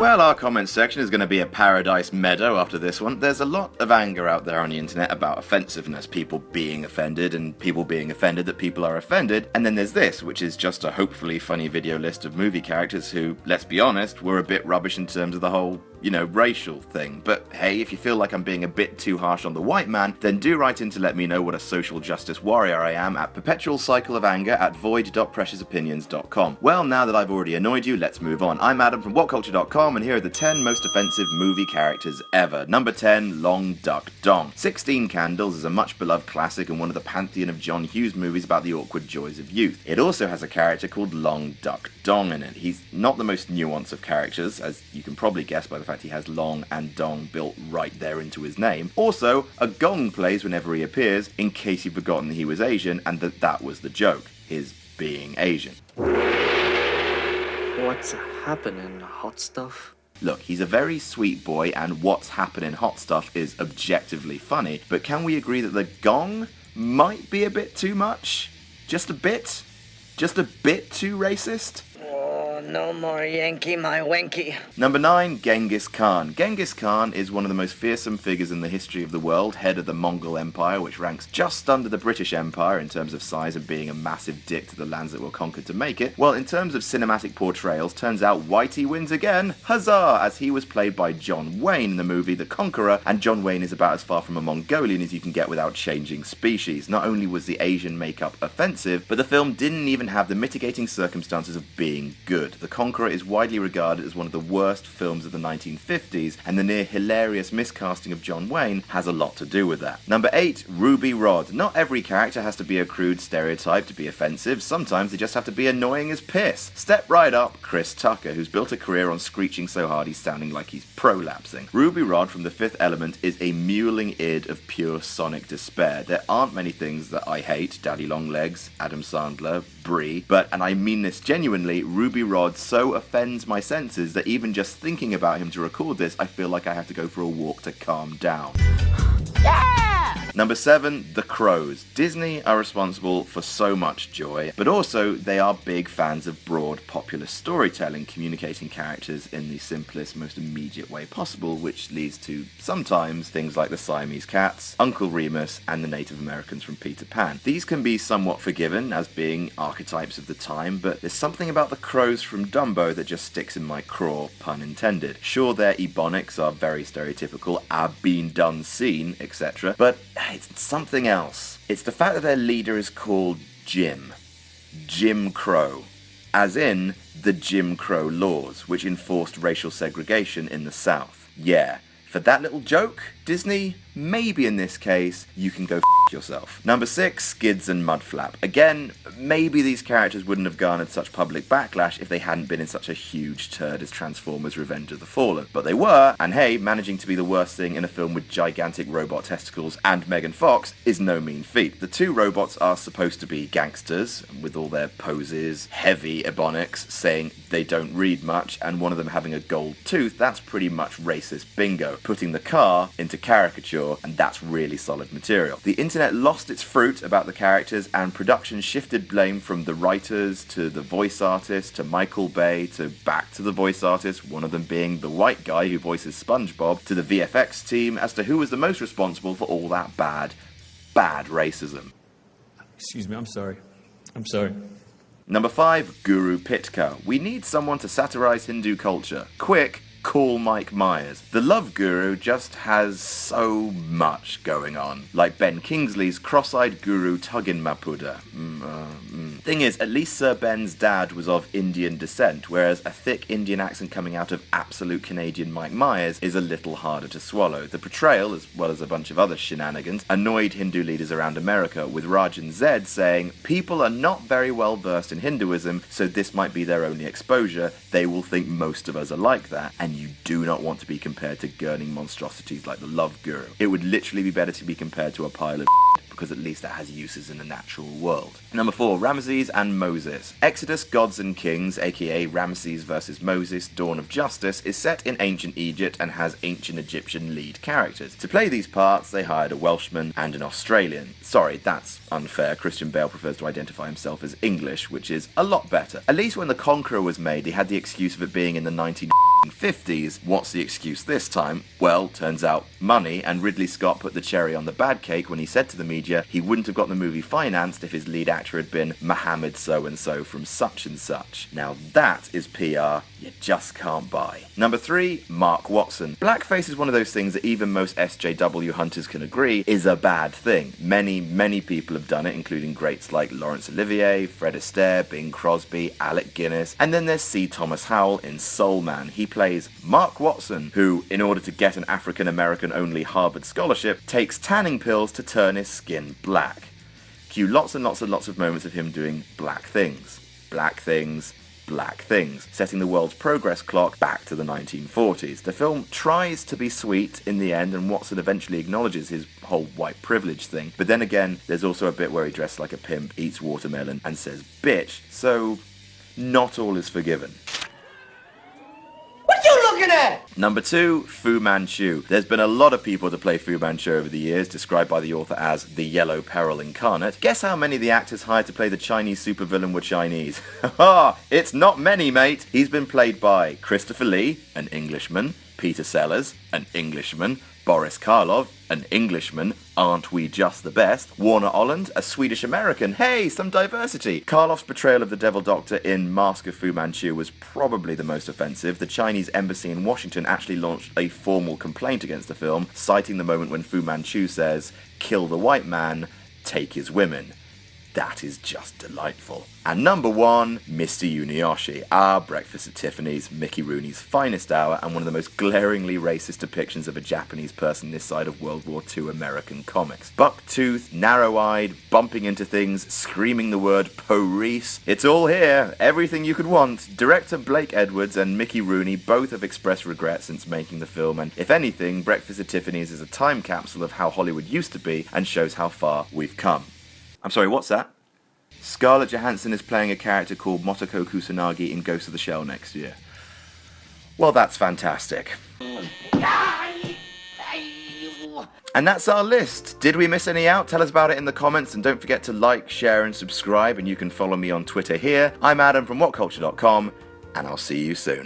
Well, our comment section is going to be a paradise meadow after this one. There's a lot of anger out there on the internet about offensiveness, people being offended and people being offended that people are offended. And then there's this, which is just a hopefully funny video list of movie characters who, let's be honest, were a bit rubbish in terms of the whole, racial thing. But hey, if you feel like I'm being a bit too harsh on the white man, then do write in to let me know what a social justice warrior I am at perpetualcycleofanger@void.preciousopinions.com. Well, now that I've already annoyed you, let's move on. I'm Adam from Whatculture.com, and here are the 10 most offensive movie characters ever. Number 10, Long Duk Dong. 16 Candles is a much beloved classic and one of the pantheon of John Hughes movies about the awkward joys of youth. It also has a character called Long Duk Dong in it. He's not the most nuanced of characters, as you can probably guess by the fact he has Long and Dong built right there into his name. Also, a gong plays whenever he appears, in case you've forgotten he was Asian and that was the joke, his being Asian. What's happening, hot stuff? Look, he's a very sweet boy and what's happening hot stuff is objectively funny, but can we agree that the gong might be a bit too much? Just a bit? Just a bit too racist? Oh, no more Yankee, my wanky. Number 9, Genghis Khan. Genghis Khan is one of the most fearsome figures in the history of the world, head of the Mongol Empire, which ranks just under the British Empire in terms of size and being a massive dick to the lands that were conquered to make it. Well, in terms of cinematic portrayals, turns out Whitey wins again. Huzzah! As he was played by John Wayne in the movie The Conqueror, and John Wayne is about as far from a Mongolian as you can get without changing species. Not only was the Asian makeup offensive, but the film didn't even have the mitigating circumstances of being good. The Conqueror is widely regarded as one of the worst films of the 1950s, and the near hilarious miscasting of John Wayne has a lot to do with that. Number 8, Ruby Rhod. Not every character has to be a crude stereotype to be offensive, sometimes they just have to be annoying as piss. Step right up, Chris Tucker, who's built a career on screeching so hard he's sounding like he's prolapsing. Ruby Rhod from The Fifth Element is a mewling id of pure sonic despair. There aren't many things that I hate, Daddy Longlegs, Adam Sandler, Brie, but, and I mean this genuinely, Ruby Rhod so offends my senses that even just thinking about him to record this, I feel like I have to go for a walk to calm down. Number 7, The Crows. Disney are responsible for so much joy, but also they are big fans of broad, popular storytelling, communicating characters in the simplest, most immediate way possible, which leads to, sometimes, things like the Siamese Cats, Uncle Remus, and the Native Americans from Peter Pan. These can be somewhat forgiven as being archetypes of the time, but there's something about the crows from Dumbo that just sticks in my craw, pun intended. Sure, their ebonics are very stereotypical, I've been done seen, etc., but it's something else. It's the fact that their leader is called Jim Crow, as in the Jim Crow laws, which enforced racial segregation in the South. Yeah, for that little joke, Disney, maybe in this case, you can go yourself. Number 6, Skids and Mudflap. Again, maybe these characters wouldn't have garnered such public backlash if they hadn't been in such a huge turd as Transformers Revenge of the Fallen. But they were, and hey, managing to be the worst thing in a film with gigantic robot testicles and Megan Fox is no mean feat. The two robots are supposed to be gangsters, with all their poses, heavy ebonics, saying they don't read much, and one of them having a gold tooth. That's pretty much racist bingo. Putting the car into caricature, and that's really solid material. The internet lost its fruit about the characters, and production shifted blame from the writers to the voice artist to Michael Bay to back to the voice artist, one of them being the white guy who voices SpongeBob, to the VFX team as to who was the most responsible for all that bad racism. Excuse me, I'm sorry. Number 5, Guru Pitka. We need someone to satirize Hindu culture. Quick, call Mike Myers. The Love Guru just has so much going on. Like Ben Kingsley's cross-eyed guru Tuggin Mapuda. Thing is, at least Sir Ben's dad was of Indian descent, whereas a thick Indian accent coming out of absolute Canadian Mike Myers is a little harder to swallow. The portrayal, as well as a bunch of other shenanigans, annoyed Hindu leaders around America, with Raj and Zed saying, people are not very well versed in Hinduism, so this might be their only exposure. They will think most of us are like that, and you do not want to be compared to gurning monstrosities like the Love Guru. It would literally be better to be compared to a pile of because at least it has uses in the natural world. Number 4, Ramses and Moses. Exodus, Gods and Kings, aka Ramses vs. Moses, Dawn of Justice, is set in ancient Egypt and has ancient Egyptian lead characters. To play these parts, they hired a Welshman and an Australian. Sorry, that's unfair. Christian Bale prefers to identify himself as English, which is a lot better. At least when The Conqueror was made, they had the excuse of it being in the 19 50s. What's the excuse this time? Well, turns out money, and Ridley Scott put the cherry on the bad cake when he said to the media he wouldn't have got the movie financed if his lead actor had been Mohammed so-and-so from such and such. Now that is PR you just can't buy. Number 3, Mark Watson. Blackface is one of those things that even most SJW hunters can agree is a bad thing. Many people have done it, including greats like Laurence Olivier, Fred Astaire, Bing Crosby, Alec Guinness, and then there's C. Thomas Howell in Soul Man. He plays Mark Watson, who, in order to get an African-American only Harvard scholarship, takes tanning pills to turn his skin black. Cue lots and lots of moments of him doing black things. Black things, black things, setting the world's progress clock back to the 1940s. The film tries to be sweet in the end, and Watson eventually acknowledges his whole white privilege thing, but then again, there's also a bit where he dresses like a pimp, eats watermelon, and says bitch, so not all is forgiven. What you looking at? Number 2, Fu Manchu. There's been a lot of people to play Fu Manchu over the years, described by the author as the Yellow Peril incarnate. Guess how many of the actors hired to play the Chinese supervillain were Chinese? Ha! It's not many, mate! He's been played by Christopher Lee, an Englishman, Peter Sellers, an Englishman, Boris Karloff, an Englishman, aren't we just the best? Warner Oland, a Swedish-American, hey, some diversity! Karloff's portrayal of the Devil Doctor in Mask of Fu Manchu was probably the most offensive. The Chinese embassy in Washington actually launched a formal complaint against the film, citing the moment when Fu Manchu says, "Kill the white man, take his women." That is just delightful. And number 1, Mr. Yunioshi, our Breakfast at Tiffany's, Mickey Rooney's finest hour, and one of the most glaringly racist depictions of a Japanese person this side of World War II American comics. Buck-toothed, narrow-eyed, bumping into things, screaming the word "Police." It's all here, everything you could want. Director Blake Edwards and Mickey Rooney both have expressed regret since making the film, and if anything, Breakfast at Tiffany's is a time capsule of how Hollywood used to be and shows how far we've come. I'm sorry, what's that? Scarlett Johansson is playing a character called Motoko Kusanagi in Ghost of the Shell next year. Well, that's fantastic. And that's our list. Did we miss any out? Tell us about it in the comments, and don't forget to like, share, and subscribe, and you can follow me on Twitter here. I'm Adam from Whatculture.com, and I'll see you soon.